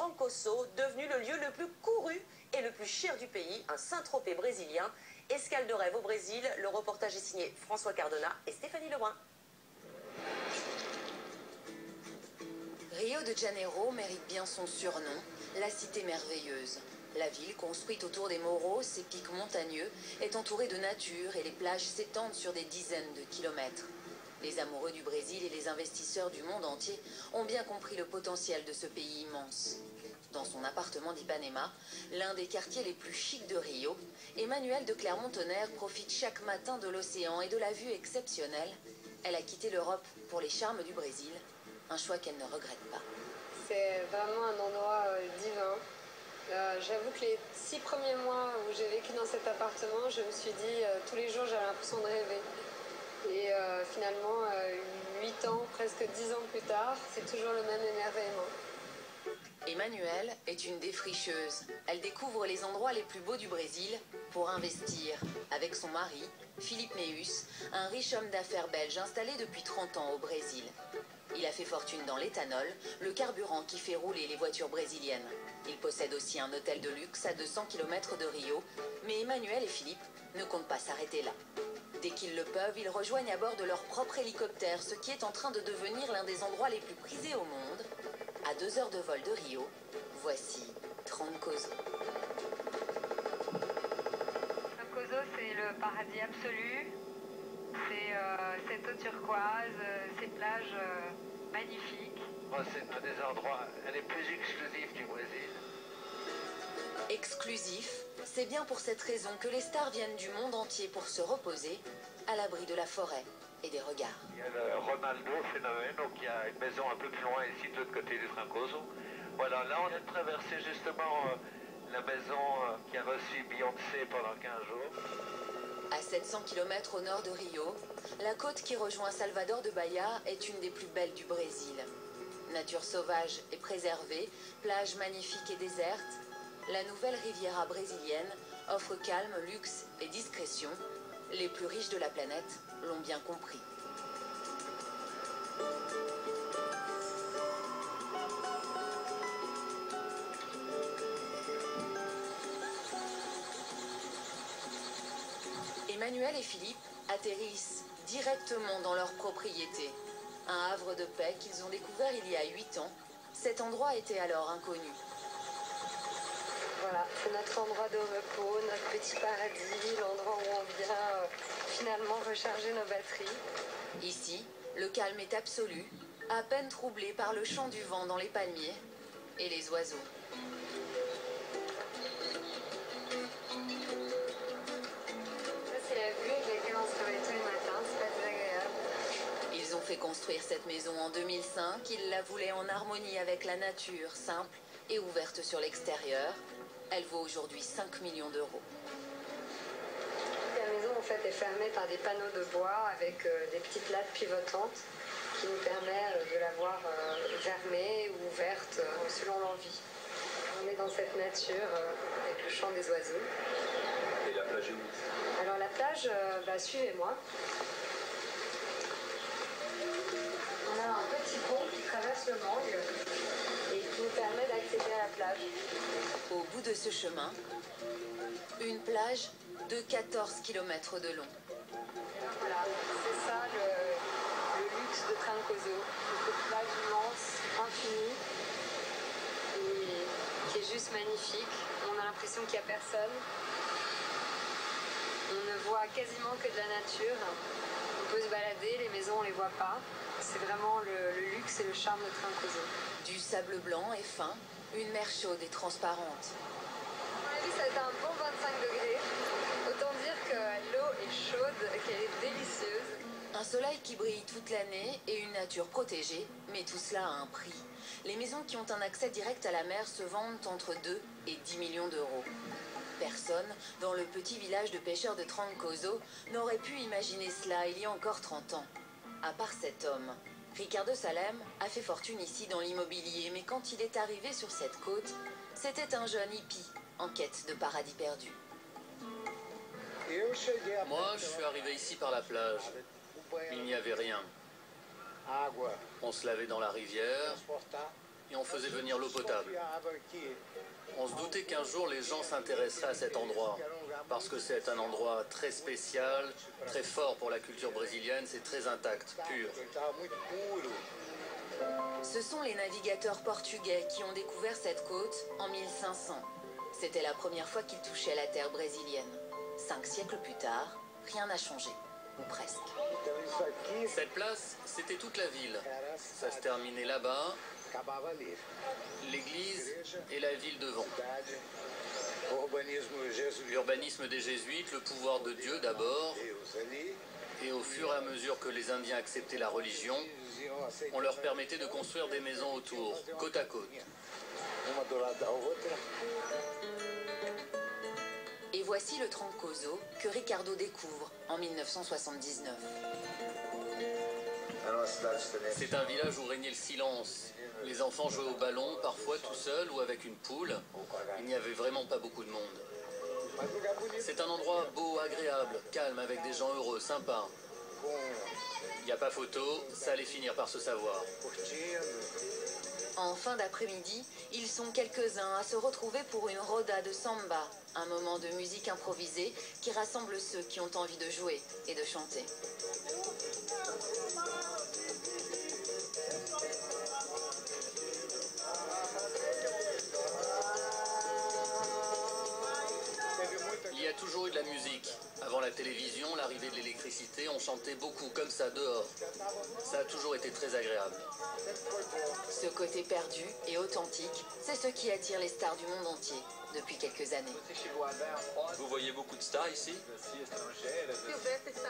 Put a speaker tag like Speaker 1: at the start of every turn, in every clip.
Speaker 1: Trancoso, devenu le lieu le plus couru et le plus cher du pays, un Saint-Tropez brésilien. Escale de rêve au Brésil, le reportage est signé François Cardona et Stéphanie Lebrun.
Speaker 2: Rio de Janeiro mérite bien son surnom, la cité merveilleuse. La ville, construite autour des Morros, ses pics montagneux, est entourée de nature et les plages s'étendent sur des dizaines de kilomètres. Les amoureux du Brésil et les investisseurs du monde entier ont bien compris le potentiel de ce pays immense. Dans son appartement d'Ipanema, l'un des quartiers les plus chics de Rio, Emmanuelle de Clermont-Tonnerre profite chaque matin de l'océan et de la vue exceptionnelle. Elle a quitté l'Europe pour les charmes du Brésil, un choix qu'elle ne regrette pas.
Speaker 3: C'est vraiment un endroit divin. J'avoue que les 6 premiers mois où j'ai vécu dans cet appartement, je me suis dit tous les jours j'avais l'impression de rêver. Et finalement, 8 ans, presque 10 ans plus tard, c'est toujours le même émerveillement.
Speaker 2: Emmanuelle est une défricheuse. Elle découvre les endroits les plus beaux du Brésil pour investir. Avec son mari, Philippe Meus, un riche homme d'affaires belge installé depuis 30 ans au Brésil. Il a fait fortune dans l'éthanol, le carburant qui fait rouler les voitures brésiliennes. Il possède aussi un hôtel de luxe à 200 km de Rio, mais Emmanuelle et Philippe ne comptent pas s'arrêter là. Dès qu'ils le peuvent, ils rejoignent à bord de leur propre hélicoptère, ce qui est en train de devenir l'un des endroits les plus prisés au monde. À 2 heures de vol de Rio, voici Trancoso.
Speaker 3: Trancoso, c'est le paradis absolu. C'est cette eau turquoise, ces plages magnifiques.
Speaker 4: C'est un des endroits les plus exclusifs du Brésil.
Speaker 2: Exclusif, c'est bien pour cette raison que les stars viennent du monde entier pour se reposer à l'abri de la forêt et des regards.
Speaker 4: Il y a le Ronaldo phénomène, donc il y a une maison un peu plus loin ici de l'autre côté du Trancoso. Voilà, là on a traversé justement la maison qui a reçu Beyoncé pendant 15 jours.
Speaker 2: À 700 km au nord de Rio, la côte qui rejoint Salvador de Bahia est une des plus belles du Brésil. Nature sauvage et préservée, plages magnifiques et désertes, la nouvelle Riviera brésilienne offre calme, luxe et discrétion. Les plus riches de la planète l'ont bien compris. Emmanuelle et Philippe atterrissent directement dans leur propriété. Un havre de paix qu'ils ont découvert il y a 8 ans. Cet endroit était alors inconnu.
Speaker 3: Voilà, c'est notre endroit de repos, notre petit paradis, l'endroit où on vient finalement recharger nos batteries.
Speaker 2: Ici, le calme est absolu, à peine troublé par le chant du vent dans les palmiers et les oiseaux.
Speaker 3: Ça, c'est la vue avec laquelle on se réveille tous les matins, c'est pas désagréable.
Speaker 2: Ils ont fait construire cette maison en 2005, ils la voulaient en harmonie avec la nature, simple et ouverte sur l'extérieur. Elle vaut aujourd'hui 5 millions d'euros.
Speaker 3: La maison en fait est fermée par des panneaux de bois avec des petites lattes pivotantes qui nous permettent de la voir fermée ou ouverte selon l'envie. On est dans cette nature avec le chant des oiseaux.
Speaker 5: Et la plage est où?
Speaker 3: Alors la plage, suivez-moi. On a un petit pont qui traverse le Mangue et qui nous permet d'accéder à la plage.
Speaker 2: Au bout de ce chemin, une plage de 14 km de long.
Speaker 3: Voilà, c'est ça le luxe de Trancoso. Cette plage immense, infinie, et qui est juste magnifique. On a l'impression qu'il n'y a personne. On ne voit quasiment que de la nature. On peut se balader, les maisons on ne les voit pas. C'est vraiment le luxe et le charme de Trancoso.
Speaker 2: Du sable blanc et fin, une mer chaude et transparente.
Speaker 3: À mon avis, ça a été un bon 25 degrés. Autant dire que l'eau est chaude, qu'elle est délicieuse.
Speaker 2: Un soleil qui brille toute l'année et une nature protégée, mais tout cela a un prix. Les maisons qui ont un accès direct à la mer se vendent entre 2 et 10 millions d'euros. Personne, dans le petit village de pêcheurs de Trancoso, n'aurait pu imaginer cela il y a encore 30 ans. À part cet homme, Ricardo Salem a fait fortune ici dans l'immobilier, mais quand il est arrivé sur cette côte, c'était un jeune hippie en quête de paradis perdu.
Speaker 6: Moi, je suis arrivé ici par la plage. Il n'y avait rien. On se lavait dans la rivière et on faisait venir l'eau potable. On se doutait qu'un jour les gens s'intéresseraient à cet endroit, parce que c'est un endroit très spécial, très fort pour la culture brésilienne, c'est très intact, pur.
Speaker 2: Ce sont les navigateurs portugais qui ont découvert cette côte en 1500. C'était la première fois qu'ils touchaient la terre brésilienne. 5 siècles plus tard, rien n'a changé, ou presque.
Speaker 6: Cette place, c'était toute la ville. Ça se terminait là-bas, l'église et la ville devant. L'urbanisme des jésuites, le pouvoir de Dieu d'abord, et au fur et à mesure que les Indiens acceptaient la religion, on leur permettait de construire des maisons autour, côte à côte.
Speaker 2: Et voici le Trancoso que Ricardo découvre en 1979.
Speaker 6: C'est un village où régnait le silence. Les enfants jouaient au ballon, parfois tout seuls ou avec une poule. Il n'y avait vraiment pas beaucoup de monde. C'est un endroit beau, agréable, calme, avec des gens heureux, sympas. Il n'y a pas photo, ça allait finir par se savoir.
Speaker 2: En fin d'après-midi, ils sont quelques-uns à se retrouver pour une roda de samba, un moment de musique improvisée qui rassemble ceux qui ont envie de jouer et de chanter.
Speaker 6: Il y a toujours eu de la musique. Avant la télévision, l'arrivée de l'électricité, on chantait beaucoup comme ça dehors. Ça a toujours été très agréable.
Speaker 2: Ce côté perdu et authentique, c'est ce qui attire les stars du monde entier depuis quelques années.
Speaker 5: Vous voyez beaucoup de stars ici?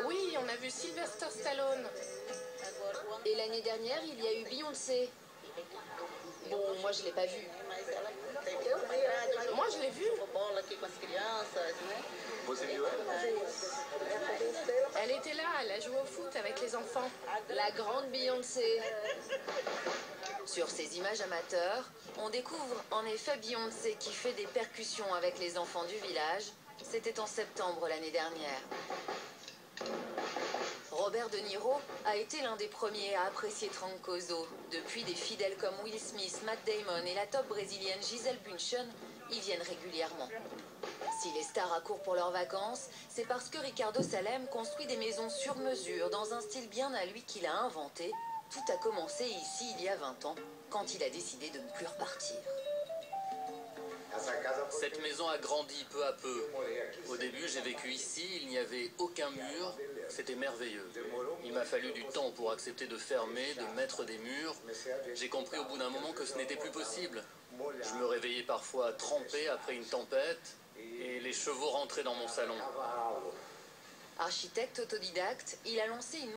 Speaker 7: Oui, on a vu Sylvester Stallone.
Speaker 2: Et l'année dernière, il y a eu Beyoncé. Bon, moi je l'ai pas vue.
Speaker 7: Moi, je l'ai vue. Elle était là, elle a joué au foot avec les enfants.
Speaker 2: La grande Beyoncé. Sur ces images amateurs, on découvre en effet Beyoncé qui fait des percussions avec les enfants du village. C'était en septembre l'année dernière. Robert De Niro a été l'un des premiers à apprécier Trancoso. Depuis, des fidèles comme Will Smith, Matt Damon et la top brésilienne Gisele Bündchen y viennent régulièrement. Si les stars accourent pour leurs vacances, c'est parce que Ricardo Salem construit des maisons sur mesure dans un style bien à lui qu'il a inventé. Tout a commencé ici il y a 20 ans, quand il a décidé de ne plus repartir.
Speaker 6: Cette maison a grandi peu à peu. Au début, j'ai vécu ici, il n'y avait aucun mur, c'était merveilleux. Il m'a fallu du temps pour accepter de fermer, de mettre des murs. J'ai compris au bout d'un moment que ce n'était plus possible. Je me réveillais parfois trempé après une tempête et les chevaux rentraient dans mon salon.
Speaker 2: Architecte autodidacte, il a lancé une